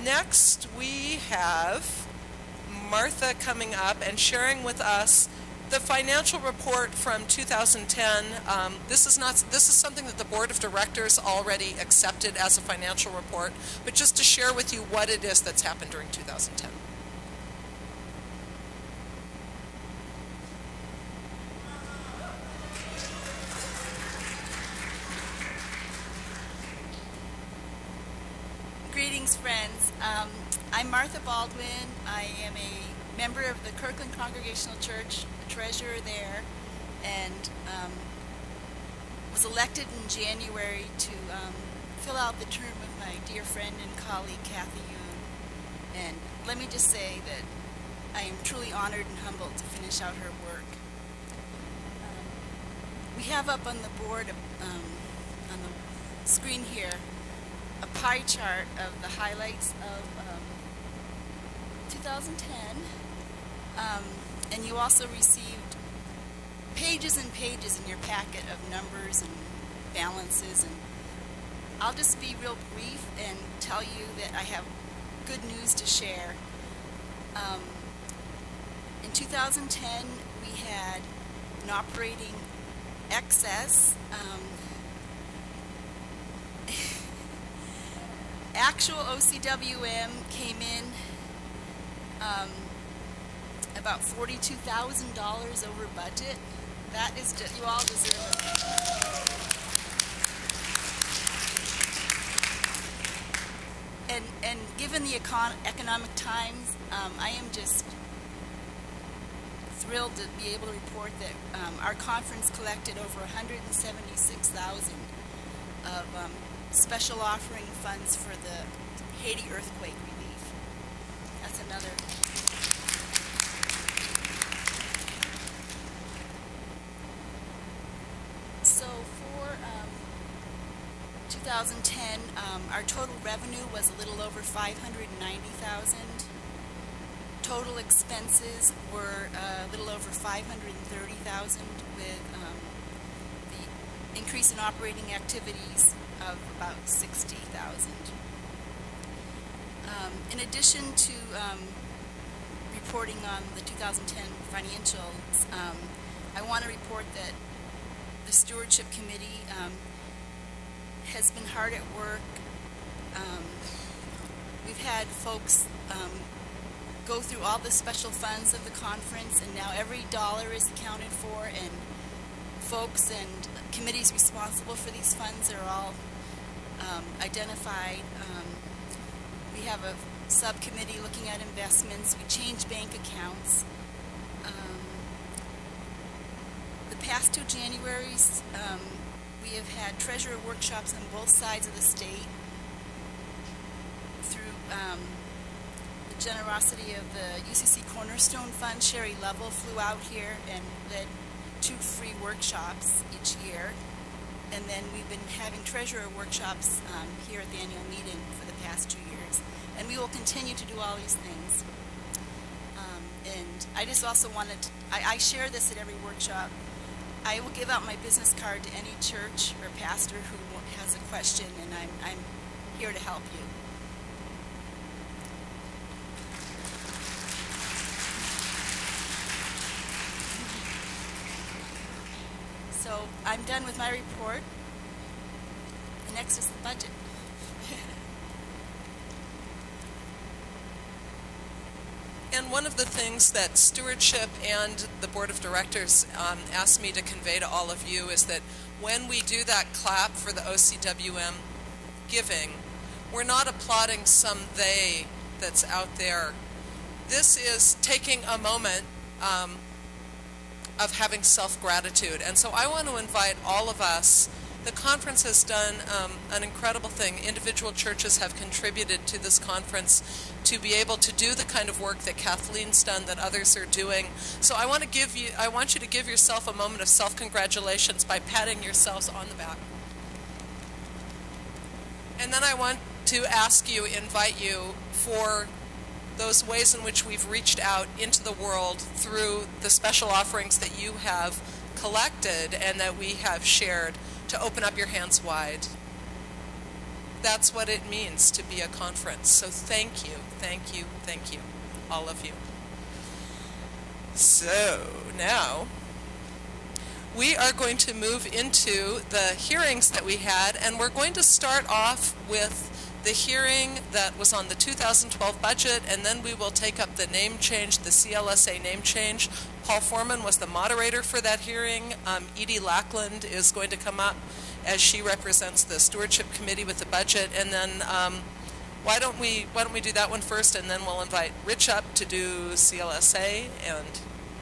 Next, we have Martha coming up and sharing with us the financial report from 2010. This is something that the Board of Directors already accepted as a financial report, but just to share with you what it is that's happened during 2010. Greetings, friends. I'm Martha Baldwin. I am a member of the Kirkland Congregational Church, a treasurer there, and was elected in January to fill out the term of my dear friend and colleague, Kathy Yoon. And let me just say that I am truly honored and humbled to finish out her work. We have up on the board, on the screen here, a pie chart of the highlights of 2010, and you also received pages and pages in your packet of numbers and balances, and I'll just be real brief and tell you that I have good news to share. In 2010 we had an operating excess. Actual OCWM came in about $42,000 over budget. That is just, you all deserve it. And given the economic times, I am just thrilled to be able to report that our conference collected over $176,000 of special offering funds for the Haiti earthquake relief. That's another. So for 2010, our total revenue was a little over $590,000. Total expenses were a little over $530,000, with the increase in operating activities of about $60,000. In addition to reporting on the 2010 financials, I want to report that the Stewardship Committee has been hard at work. We've had folks go through all the special funds of the conference, and now every dollar is accounted for, and folks and committees responsible for these funds are all identified. We have a subcommittee looking at investments. We changed bank accounts. The past 2 Januaries, we have had treasurer workshops on both sides of the state. Through the generosity of the UCC Cornerstone Fund, Sherry Lovell flew out here and led 2 free workshops each year. And then we've been having treasurer workshops here at the annual meeting for the past 2 years. And we will continue to do all these things. And I just also wanted to, I share this at every workshop. I will give out my business card to any church or pastor who has a question, and I'm here to help you. So I'm done with my report. The next is the budget. And one of the things that Stewardship and the Board of Directors asked me to convey to all of you is that when we do that clap for the OCWM giving, we're not applauding some they that's out there. This is taking a moment of having self-gratitude. And so I want to invite all of us. The conference has done an incredible thing. Individual churches have contributed to this conference to be able to do the kind of work that Kathleen's done, that others are doing. So I want you to give yourself a moment of self-congratulations by patting yourselves on the back. And then I want to invite you for those ways in which we've reached out into the world through the special offerings that you have collected and that we have shared, to open up your hands wide. that's what it means to be a conference. So thank you, thank you, thank you, all of you. So now we are going to move into the hearings that we had, and we're going to start off with the hearing that was on the 2012 budget, and then we will take up the name change, the CLSA name change. Paul Foreman was the moderator for that hearing. Edie Lackland is going to come up as she represents the Stewardship Committee with the budget, and then why don't we do that one first, and then we'll invite Rich up to do CLSA, and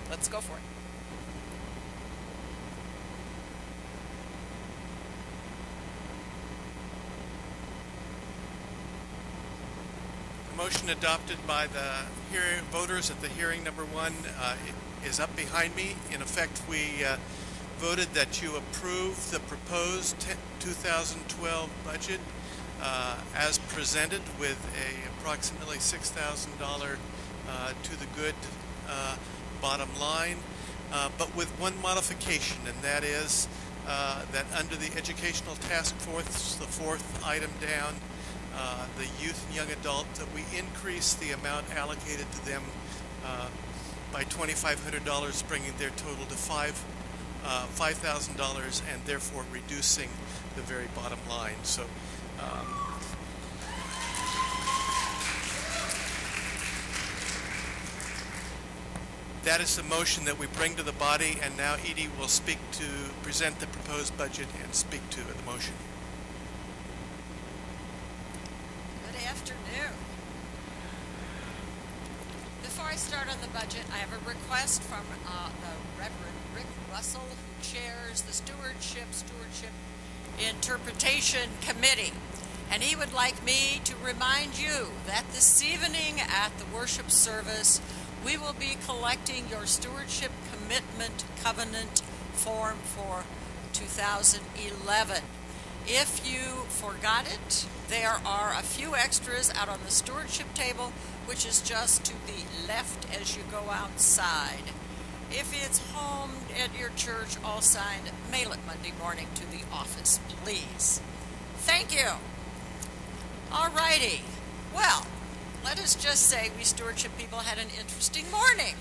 let's go for it. Motion adopted by the voters at the hearing number 1 is up behind me. In effect, we voted that you approve the proposed 2012 budget as presented, with approximately $6,000 to the good bottom line, but with one modification, and that is that under the Educational Task Force, the 4th item down, the youth and young adult, that we increase the amount allocated to them by $2,500, bringing their total to $5,000, and therefore reducing the very bottom line. So that is the motion that we bring to the body, and now Edie will present the proposed budget and speak to the motion. Good afternoon. Before I start on the budget, I have a request from the Reverend Rick Russell, who chairs the Stewardship Interpretation Committee. And he would like me to remind you that this evening at the worship service, we will be collecting your Stewardship Commitment Covenant form for 2011. If you forgot it, there are a few extras out on the stewardship table, which is just to the left as you go outside. If it's home at your church, all signed, mail it Monday morning to the office, please. Thank you. All righty. Well, let us just say we stewardship people had an interesting morning.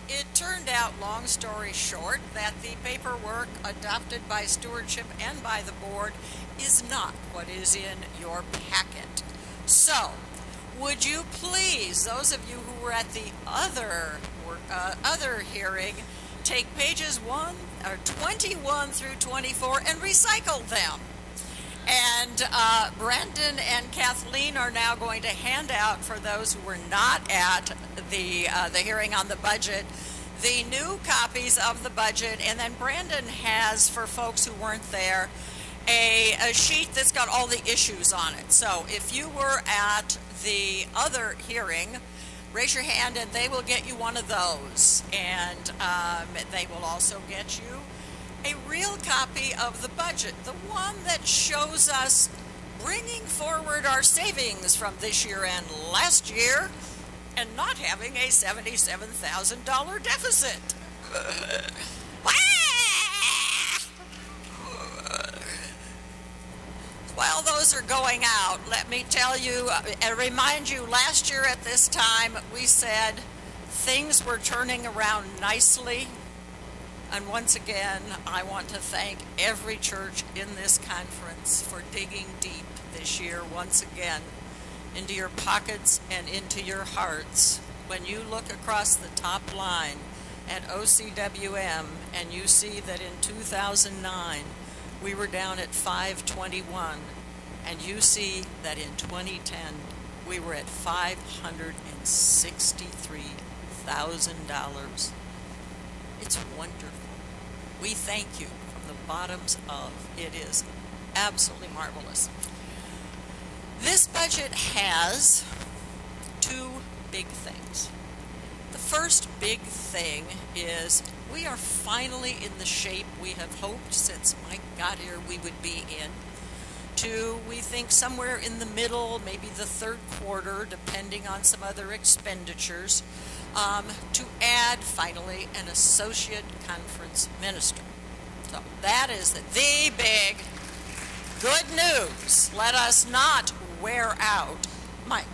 It turned out, long story short, that the paperwork adopted by stewardship and by the board is not what is in your packet. So, would you please, those of you who were at the other hearing, take pages 21 through 24 and recycle them. And Brandon and Kathleen are now going to hand out, for those who were not at the hearing on the budget, the new copies of the budget. And then Brandon has, for folks who weren't there, a sheet that's got all the issues on it. So if you were at the other hearing, raise your hand and they will get you one of those. And they will also get you a real copy of the budget, the one that shows us bringing forward our savings from this year and last year and not having a $77,000 deficit. While those are going out, let me tell you and remind you, last year at this time we said things were turning around nicely. And once again, I want to thank every church in this conference for digging deep this year once again into your pockets and into your hearts. When you look across the top line at OCWM and you see that in 2009 we were down at $521, and you see that in 2010 we were at $563,000. It's wonderful. We thank you from the bottoms of. It is absolutely marvelous. This budget has two big things. The first big thing is we are finally in the shape we have hoped since Mike got here we would be in, to, we think, somewhere in the middle, maybe the third quarter, depending on some other expenditures, to add, finally, an associate conference minister. So that is the big Good news. Let us not wear out Mike,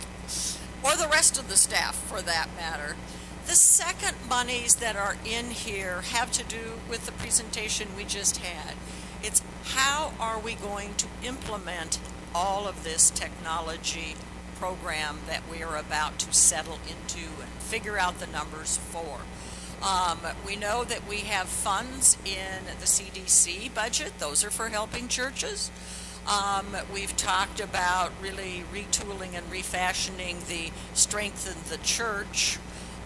or the rest of the staff for that matter. The second monies that are in here have to do with the presentation we just had. It's how are we going to implement all of this technology program that we are about to settle into and figure out the numbers for. We know that we have funds in the CDC budget. Those are for helping churches. We've talked about really retooling and refashioning the Strengthen the Church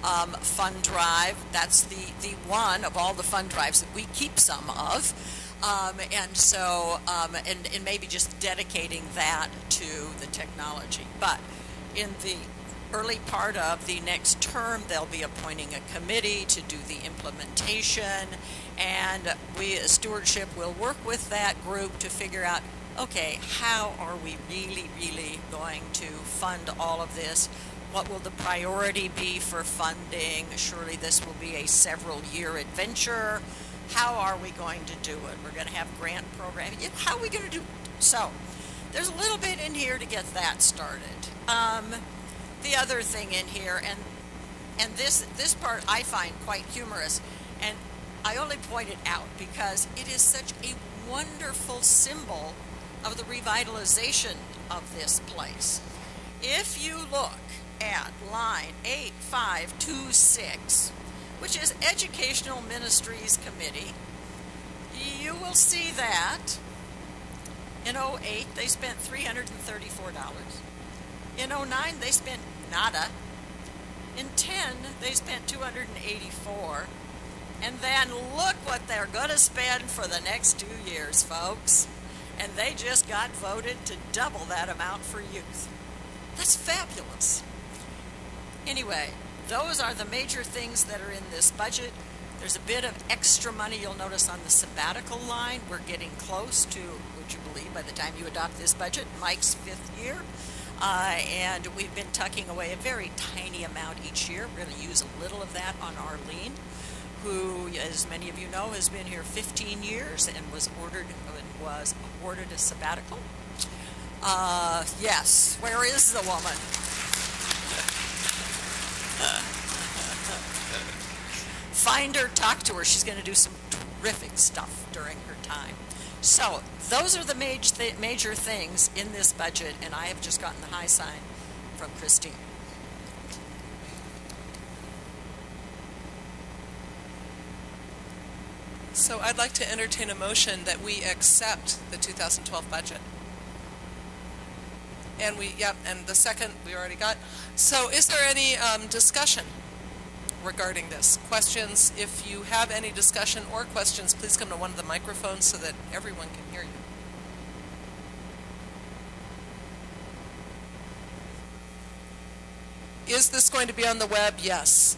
fund drive. That's the one of all the fund drives that we keep some of. And maybe just dedicating that to the technology. But in the early part of the next term, they'll be appointing a committee to do the implementation, and we as stewardship will work with that group to figure out, okay, how are we really going to fund all of this? What will the priority be for funding? Surely this will be a several-year adventure. How are we going to do it? We're going to have grant programming. How are we going to do it? So there's a little bit in here to get that started. The other thing in here, and this part I find quite humorous, and I only point it out because it is such a wonderful symbol of the revitalization of this place. If you look at line 8526, which is Educational Ministries Committee, you will see that in 08 they spent $334. In 09 they spent nada. In 10 they spent $284. And then look what they're going to spend for the next 2 years, folks. And they just got voted to double that amount for youth. That's fabulous. Anyway, those are the major things that are in this budget. There's a bit of extra money you'll notice on the sabbatical line. We're getting close to, would you believe, by the time you adopt this budget, Mike's 5th year. And we've been tucking away a very tiny amount each year. We're going to use a little of that on Arlene, who, as many of you know, has been here 15 years and was awarded a sabbatical. Yes, where is the woman? Find her, talk to her. She's going to do some terrific stuff during her time. So those are the major things in this budget, and I have just gotten the high sign from Christine. So I'd like to entertain a motion that we accept the 2012 budget. And and the second we already got. So is there any discussion regarding this? Questions? If you have any discussion or questions, please come to one of the microphones so that everyone can hear you. Is this going to be on the web? Yes.